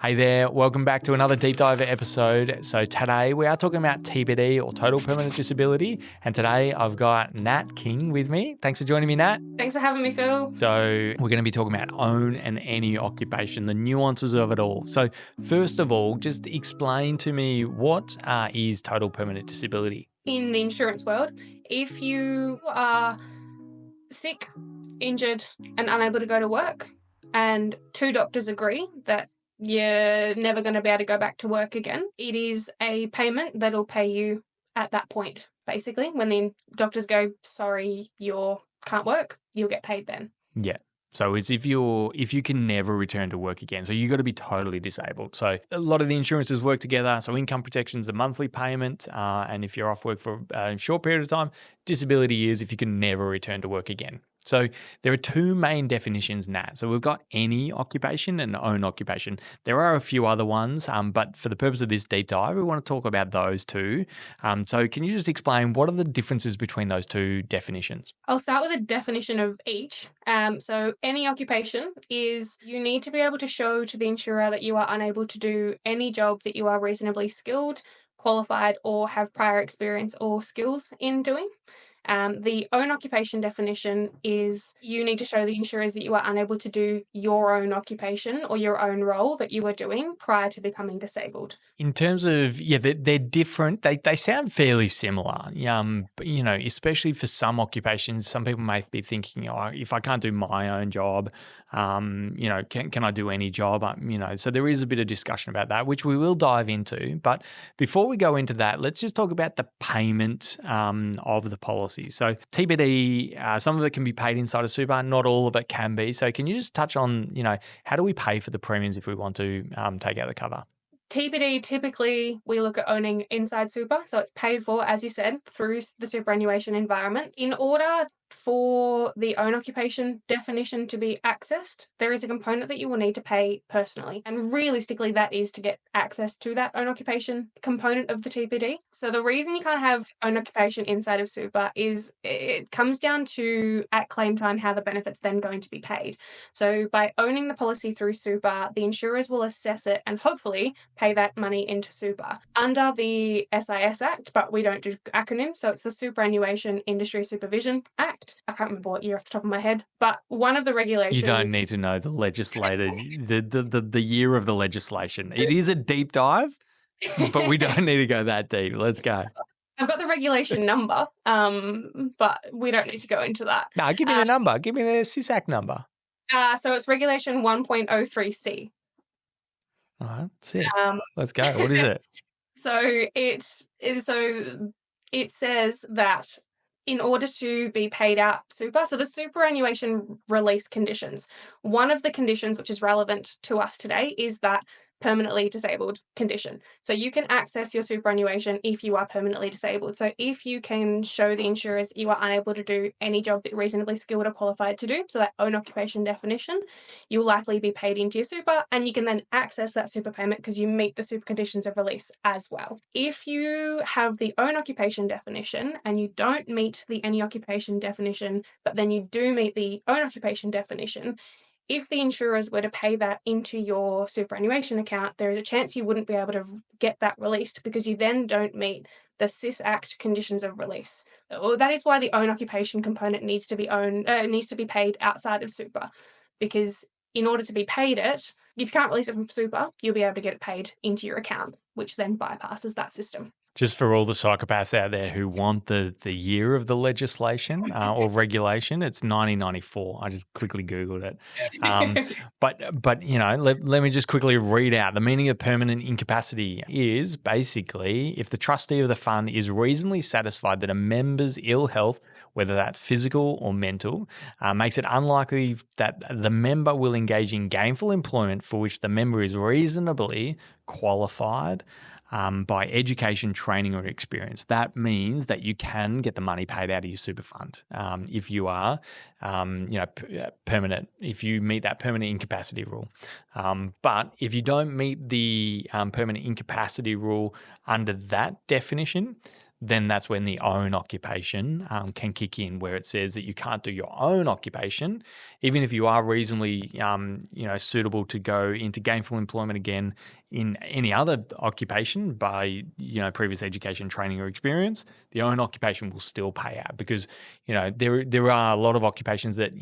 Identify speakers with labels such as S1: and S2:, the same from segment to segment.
S1: Hey there, welcome back to another deep dive episode. So today we are talking about TPD or total permanent disability. And today I've got Nat King with me. Thanks for joining me, Nat.
S2: Thanks for having me, Phil.
S1: So we're going to be talking about own and any occupation, the nuances of it all. So first of all, just explain to me what is total permanent disability?
S2: In the insurance world, if you are sick, injured, and unable to go to work, and two doctors agree that you're never going to be able to go back to work again, it is a payment that'll pay you at that point. Basically, when the doctors go, sorry, you can't work, you'll get paid then.
S1: Yeah. So it's if you can never return to work again. So you got to be totally disabled. So a lot of the insurances work together. So income protection is a monthly payment, and if you're off work for a short period of time, disability is if you can never return to work again. So there are two main definitions, Nat. So we've got any occupation and own occupation. There are a few other ones, but for the purpose of this deep dive, we want to talk about those two. So can you just explain what are the differences between those two definitions?
S2: I'll start with a definition of each. So any occupation is you need to be able to show to the insurer that you are unable to do any job that you are reasonably skilled, qualified, or have prior experience or skills in doing. The own occupation definition is you need to show the insurers that you are unable to do your own occupation or your own role that you were doing prior to becoming disabled.
S1: In terms of, they're different. They sound fairly similar. But, especially for some occupations, some people might be thinking, if I can't do my own job, can I do any job? So there is a bit of discussion about that, which we will dive into. But before we go into that, let's just talk about the payment of the policy. So TPD, some of it can be paid inside of super, not all of it can be. So can you just touch on, how do we pay for the premiums if we want to take out the cover?
S2: TPD, typically we look at owning inside super, so it's paid for, as you said, through the superannuation environment. In order for the own occupation definition to be accessed, there is a component that you will need to pay personally. And realistically, that is to get access to that own occupation component of the TPD. So the reason you can't have own occupation inside of super is it comes down to at claim time how the benefit's then going to be paid. So by owning the policy through super, the insurers will assess it and hopefully pay that money into super. Under the SIS Act, but we don't do acronyms, so it's the Superannuation Industry Supervision Act. I can't remember what year off the top of my head, but one of the regulations...
S1: You don't need to know the legislated, the year of the legislation. It is a deep dive, but we don't need to go that deep. Let's go.
S2: I've got the regulation number, but we don't need to go into that.
S1: No, give me the number. Give me the SIS Act number.
S2: So it's regulation 1.03C.
S1: All right, sick. Let's go. What is it?
S2: So it says that in order to be paid out super, so the superannuation release conditions, one of the conditions which is relevant to us today is that permanently disabled condition. So you can access your superannuation if you are permanently disabled. So if you can show the insurers that you are unable to do any job that you're reasonably skilled or qualified to do, so that own occupation definition, you'll likely be paid into your super, and you can then access that super payment because you meet the super conditions of release as well. If you have the own occupation definition and you don't meet the any occupation definition, but then you do meet the own occupation definition, if the insurers were to pay that into your superannuation account, there is a chance you wouldn't be able to get that released because you then don't meet the SIS Act conditions of release. That is why the own occupation component needs to be paid outside of super, because in order to be paid it, if you can't release it from super, you'll be able to get it paid into your account, which then bypasses that system.
S1: Just for all the psychopaths out there who want the year of the legislation or regulation, it's 1994. I just quickly Googled it. But let me just quickly read out. The meaning of permanent incapacity is basically if the trustee of the fund is reasonably satisfied that a member's ill health, whether that's physical or mental, makes it unlikely that the member will engage in gainful employment for which the member is reasonably qualified by education, training, or experience. That means that you can get the money paid out of your super fund if you are, permanent, if you meet that permanent incapacity rule. But if you don't meet the permanent incapacity rule under that definition, then that's when the own occupation can kick in, where it says that you can't do your own occupation, even if you are reasonably, suitable to go into gainful employment again in any other occupation by, previous education, training, or experience. The own occupation will still pay out because, there are a lot of occupations that,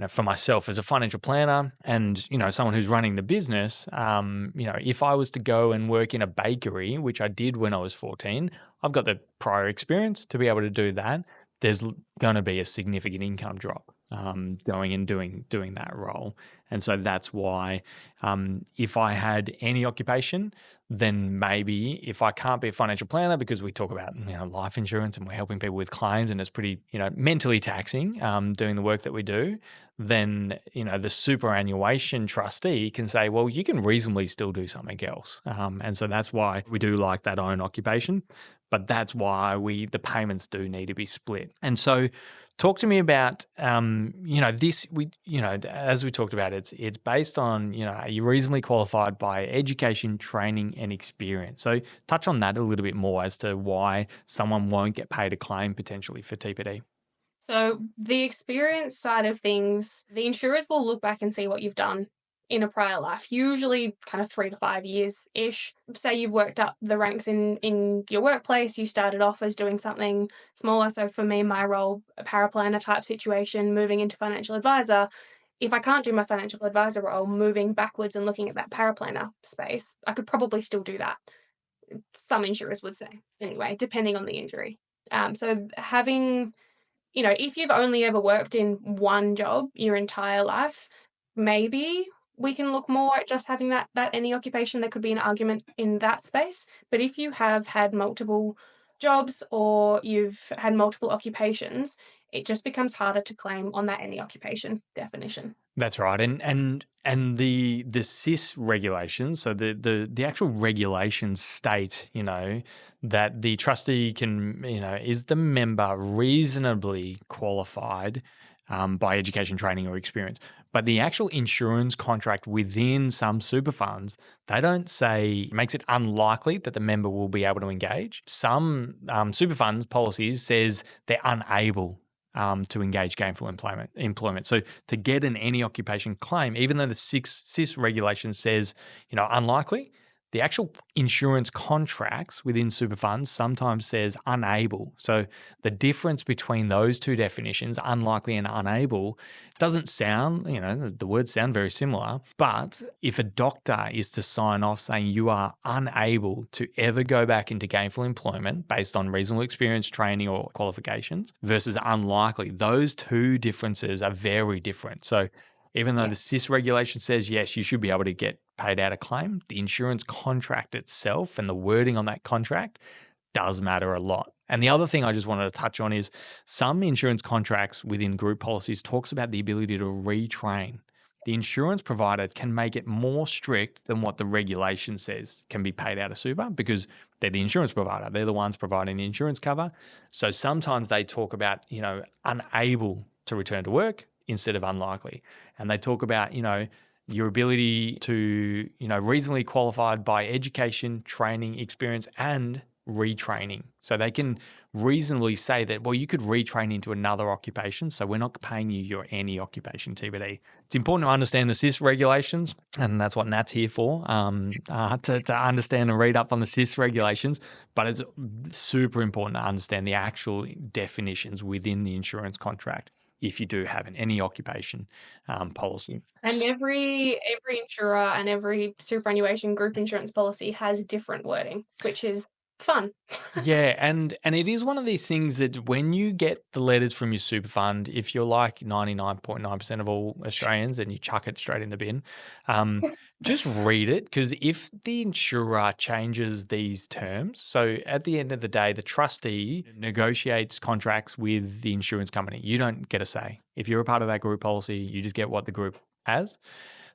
S1: for myself as a financial planner and, someone who's running the business, if I was to go and work in a bakery, which I did when I was 14, I've got the prior experience to be able to do that. There's going to be a significant income drop going and doing that role. And so that's why if I had any occupation, then maybe if I can't be a financial planner, because we talk about life insurance and we're helping people with claims and it's pretty mentally taxing doing the work that we do, then the superannuation trustee can say, well, you can reasonably still do something else. And so that's why we do like that own occupation, but that's why the payments do need to be split. And so talk to me about, this, as we talked about, it's based on, are you reasonably qualified by education, training, and experience? So touch on that a little bit more as to why someone won't get paid a claim potentially for TPD.
S2: So the experience side of things, the insurers will look back and see what you've done in a prior life, usually kind of 3 to 5 years-ish. Say you've worked up the ranks in your workplace, you started off as doing something smaller. So for me, my role, a paraplanner type situation, moving into financial advisor, if I can't do my financial advisor role, moving backwards and looking at that paraplanner space, I could probably still do that. Some insurers would say, anyway, depending on the injury. So having, if you've only ever worked in one job your entire life, maybe we can look more at just having that any occupation. There could be an argument in that space. But if you have had multiple jobs or you've had multiple occupations, it just becomes harder to claim on that any occupation definition.
S1: That's right, and the CIS regulations, so the actual regulations state, that the trustee can, is the member reasonably qualified by education, training, or experience. But the actual insurance contract within some super funds, they don't say, makes it unlikely that the member will be able to engage. Some super funds policies says they're unable to engage gainful employment. So to get an any occupation claim, even though the CIS regulation says, unlikely, the actual insurance contracts within super funds sometimes says unable. So the difference between those two definitions, unlikely and unable, doesn't sound, the words sound very similar, but if a doctor is to sign off saying you are unable to ever go back into gainful employment based on reasonable experience, training, or qualifications versus unlikely, those two differences are very different. So even though the CIS regulation says, yes, you should be able to get paid out a claim, the insurance contract itself and the wording on that contract does matter a lot. And the other thing I just wanted to touch on is some insurance contracts within group policies talks about the ability to retrain. The insurance provider can make it more strict than what the regulation says can be paid out of super because they're the insurance provider. They're the ones providing the insurance cover. So sometimes they talk about, unable to return to work instead of unlikely. And they talk about, your ability to, reasonably qualified by education, training, experience, and retraining. So they can reasonably say that, well, you could retrain into another occupation, so we're not paying you your any occupation TBD. It's important to understand the CIS regulations, and that's what Nat's here for, to understand and read up on the CIS regulations, but it's super important to understand the actual definitions within the insurance contract if you do have any occupation policy.
S2: And every insurer and every superannuation group insurance policy has different wording, which is fun.
S1: Yeah, and it is one of these things that when you get the letters from your super fund, if you're like 99.9% of all Australians and you chuck it straight in the bin, just read it, because if the insurer changes these terms, so at the end of the day, the trustee negotiates contracts with the insurance company. You don't get a say. If you're a part of that group policy, you just get what the group has.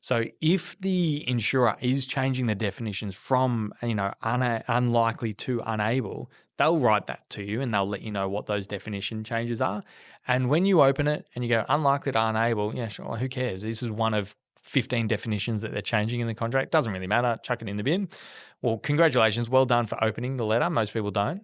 S1: So if the insurer is changing the definitions from, unlikely to unable, they'll write that to you and they'll let you know what those definition changes are. And when you open it and you go unlikely to unable, yeah, sure, who cares? This is one of 15 definitions that they're changing in the contract. Doesn't really matter. Chuck it in the bin. Well, congratulations. Well done for opening the letter. Most people don't.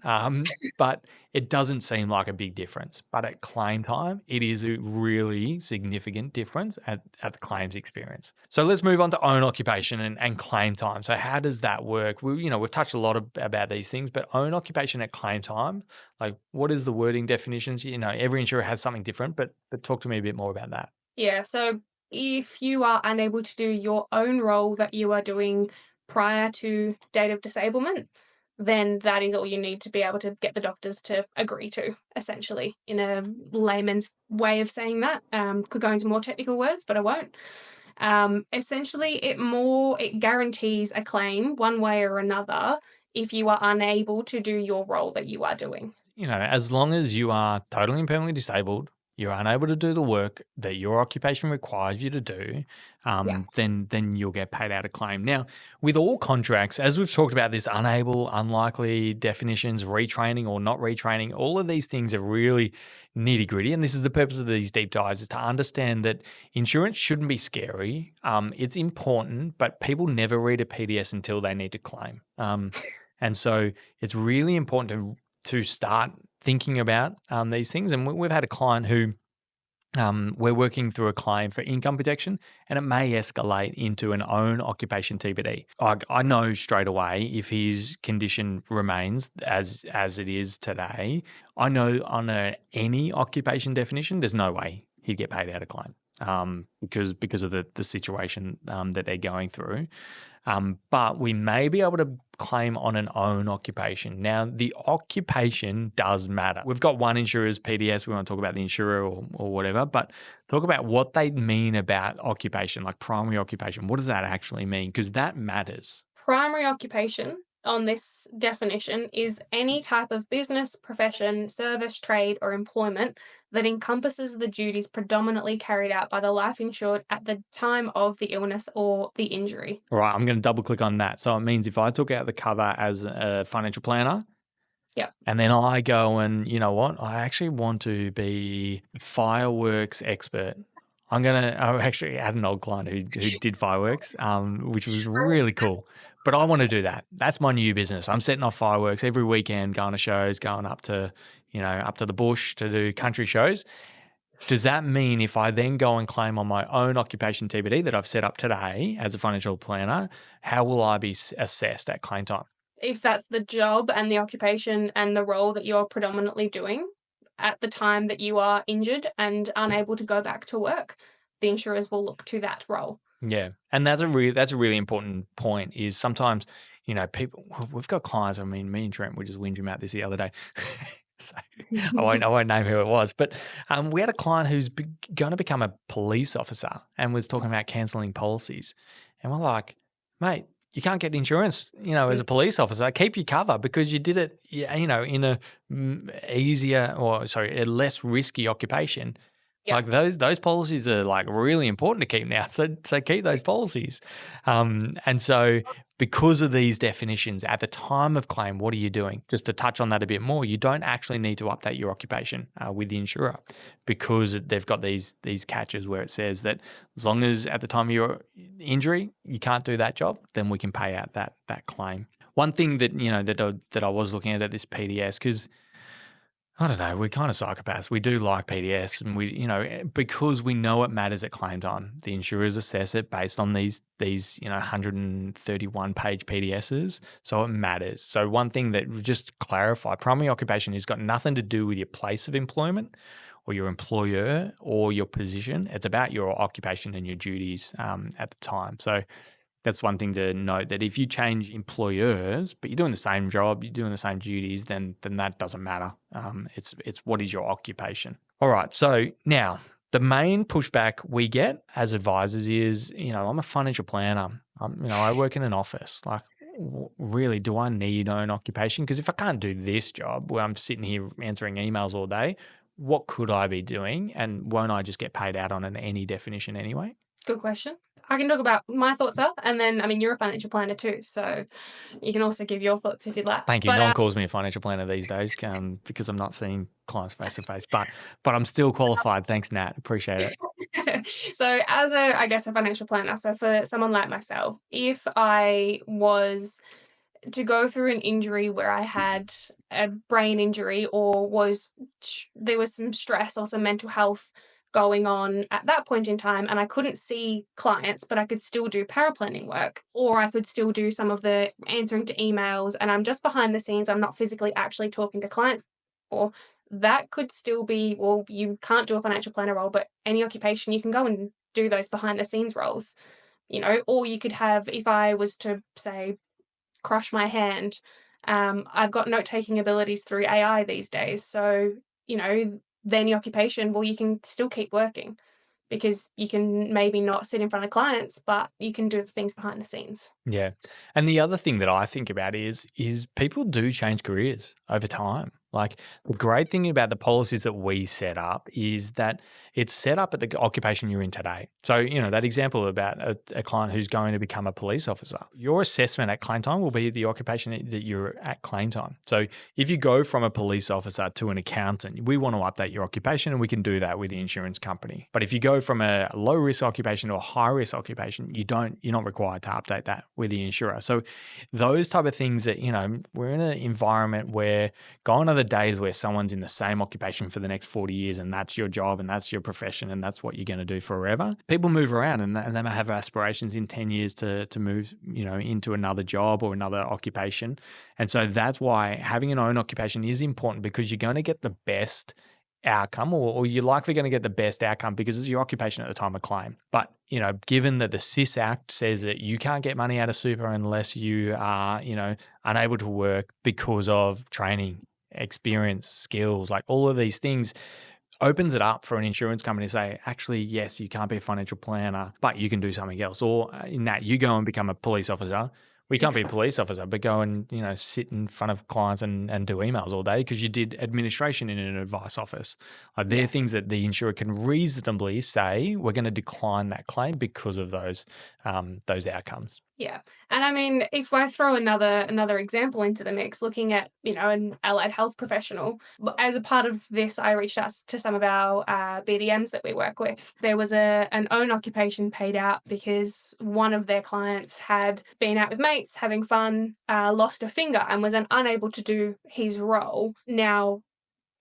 S1: But it doesn't seem like a big difference. But at claim time, it is a really significant difference at the claims experience. So let's move on to own occupation and claim time. So how does that work? We've touched a lot about these things, but own occupation at claim time, like what is the wording definitions? Every insurer has something different, but talk to me a bit more about that.
S2: Yeah, so if you are unable to do your own role that you are doing prior to date of disablement, then that is all you need to be able to get the doctors to agree to, essentially, in a layman's way of saying that. Could go into more technical words, but I won't. Essentially, it guarantees a claim one way or another if you are unable to do your role that you are doing.
S1: As long as you are totally and permanently disabled, you're unable to do the work that your occupation requires you to do, then you'll get paid out a claim. Now, with all contracts, as we've talked about this unable, unlikely definitions, retraining or not retraining, all of these things are really nitty gritty. And this is the purpose of these deep dives, is to understand that insurance shouldn't be scary. It's important, but people never read a PDS until they need to claim. And so it's really important to start thinking about these things. And we've had a client who we're working through a claim for income protection, and it may escalate into an own occupation TBD. I know straight away if his condition remains as it is today, I know on any occupation definition, there's no way he'd get paid out a claim because of the situation that they're going through. But we may be able to claim on an own occupation. Now, the occupation does matter. We've got one insurer's PDS. We want to talk about the insurer or whatever, but talk about what they mean about occupation, like primary occupation. What does that actually mean? Because that matters.
S2: Primary occupation on this definition is any type of business, profession, service, trade, or employment that encompasses the duties predominantly carried out by the life insured at the time of the illness or the injury.
S1: All right, I'm going to double click on that. So it means if I took out the cover as a financial planner, and then I go and, you know what, I actually want to be a fireworks expert. I actually had an old client who did fireworks, which was really cool. But I want to do that. That's my new business. I'm setting off fireworks every weekend, going to shows, going up to the bush to do country shows. Does that mean if I then go and claim on my own occupation TBD that I've set up today as a financial planner, how will I be assessed at claim time?
S2: If that's the job and the occupation and the role that you're predominantly doing at the time that you are injured and unable to go back to work, the insurers will look to that role.
S1: Yeah. And that's a really important point is sometimes, people, we've got clients, me and Trent were just whinging about this the other day. So I won't name who it was, but we had a client who's going to become a police officer and was talking about cancelling policies. And we're like, mate, you can't get insurance, as a police officer. Keep your cover because you did it, in a less risky occupation. Yep. Like those policies are like really important to keep now. So keep those policies. And so because of these definitions at the time of claim, what are you doing? Just to touch on that a bit more, you don't actually need to update your occupation with the insurer because they've got these catches where it says that as long as at the time of your injury, you can't do that job, then we can pay out that claim. One thing that, that I was looking at this PDS, because I don't know, we're kind of psychopaths. We do like PDS and because we know it matters at claim time, the insurers assess it based on these 131 page PDSs. So it matters. So one thing that just clarify, primary occupation has got nothing to do with your place of employment or your employer or your position. It's about your occupation and your duties at the time. So that's one thing to note, that if you change employers, but you're doing the same job, you're doing the same duties, then that doesn't matter. It's what is your occupation. All right. So now the main pushback we get as advisors is, I'm a financial planner. I work in an office. Like, really, do I need own occupation? Because if I can't do this job where I'm sitting here answering emails all day, what could I be doing? And won't I just get paid out on any definition anyway?
S2: Good question. I can talk about my thoughts are, and then, you're a financial planner too, so you can also give your thoughts if you'd like.
S1: Thank you. No one calls me a financial planner these days because I'm not seeing clients face to face, but I'm still qualified. Thanks, Nat. Appreciate it.
S2: So as I guess, a financial planner, so for someone like myself, if I was to go through an injury where I had a brain injury or there was some stress or some mental health going on at that point in time, and I couldn't see clients, but I could still do paraplanning work, or I could still do some of the answering to emails, and I'm just behind the scenes, I'm not physically actually talking to clients, or that could still be, well, you can't do a financial planner role, but any occupation you can go and do those behind the scenes roles, or you could have, if I was to say crush my hand, I've got note-taking abilities through AI these days. So, then the occupation, well, you can still keep working because you can maybe not sit in front of clients, but you can do the things behind the scenes.
S1: Yeah. And the other thing that I think about is people do change careers over time. Like the great thing about the policies that we set up is that it's set up at the occupation you're in today. So, that example about a client who's going to become a police officer, your assessment at claim time will be the occupation that you're at claim time. So if you go from a police officer to an accountant, we want to update your occupation and we can do that with the insurance company. But if you go from a low risk occupation to a high risk occupation, you're not required to update that with the insurer. So those type of things that, we're in an environment where gone are the days where someone's in the same occupation for the next 40 years and that's your job and that's your profession and that's what you're going to do forever. People move around and they may have aspirations in 10 years to move, into another job or another occupation. And so that's why having an own occupation is important, because you're going to get the best outcome, or you're likely going to get the best outcome because it's your occupation at the time of claim. But, given that the SIS Act says that you can't get money out of super unless you are, unable to work because of training, experience, skills, like all of these things, opens it up for an insurance company to say, actually, yes, you can't be a financial planner, but you can do something else. Or in that, you go and become a police officer. We can't be a police officer, but go and, sit in front of clients and do emails all day because you did administration in an advice office. Like they're things that the insurer can reasonably say, we're going to decline that claim because of those outcomes.
S2: Yeah. And I mean, if I throw another example into the mix, looking at, an allied health professional, as a part of this, I reached out to some of our BDMs that we work with. There was an own occupation paid out because one of their clients had been out with mates, having fun, lost a finger and was unable to do his role. Now,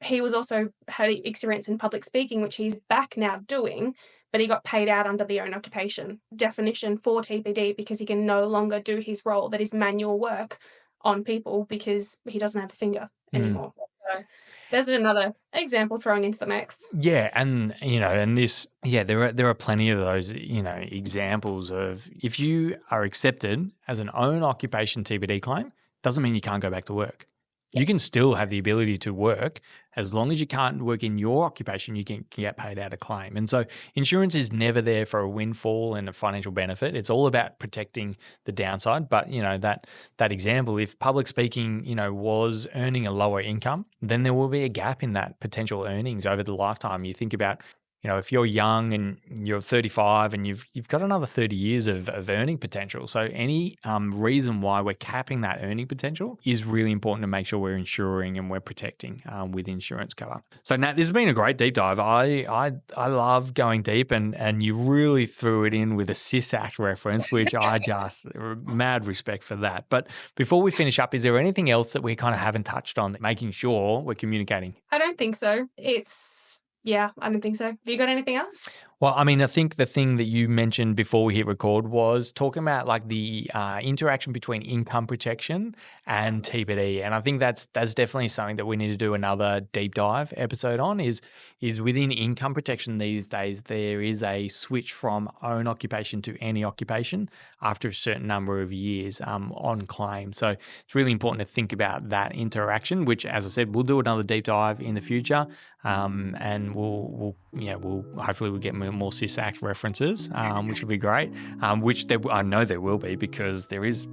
S2: he was also had experience in public speaking, which he's back now doing, but he got paid out under the own occupation definition for TPD because he can no longer do his role, that is manual work on people, because he doesn't have a finger anymore. So there's another example throwing into the mix.
S1: Yeah, and there are plenty of those, examples of, if you are accepted as an own occupation TPD claim, doesn't mean you can't go back to work. You can still have the ability to work. As long as you can't work in your occupation, you can get paid out a claim. And so insurance is never there for a windfall and a financial benefit. It's all about protecting the downside. But, that example, if public speaking, was earning a lower income, then there will be a gap in that potential earnings over the lifetime. You think about, if you're young and you're 35 and you've got another 30 years of earning potential. So any reason why we're capping that earning potential is really important to make sure we're insuring and we're protecting with insurance cover. So Nat, this has been a great deep dive. I love going deep, and you really threw it in with a SIS Act reference, which I just mad respect for that. But before we finish up, is there anything else that we kind of haven't touched on, making sure we're communicating?
S2: I don't think so. I don't think so. Have you got anything else?
S1: Well, I mean, I think the thing that you mentioned before we hit record was talking about like the interaction between income protection and TPD, and I think that's definitely something that we need to do another deep dive episode on. Is within income protection these days, there is a switch from own occupation to any occupation after a certain number of years on claim. So it's really important to think about that interaction, which, as I said, we'll do another deep dive in the future, and we'll hopefully we'll get more SIS Act references, which will be great. I know there will be, because there is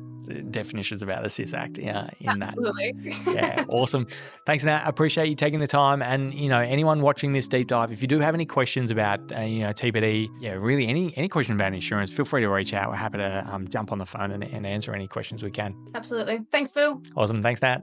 S1: definitions about the SIS Act in that.
S2: Absolutely.
S1: Yeah, awesome. Thanks, Nat. I appreciate you taking the time. And anyone watching this deep dive, if you do have any questions about TPD, really any question about insurance, feel free to reach out. We're happy to jump on the phone and answer any questions we can.
S2: Absolutely. Thanks, Phil.
S1: Awesome. Thanks, Nat.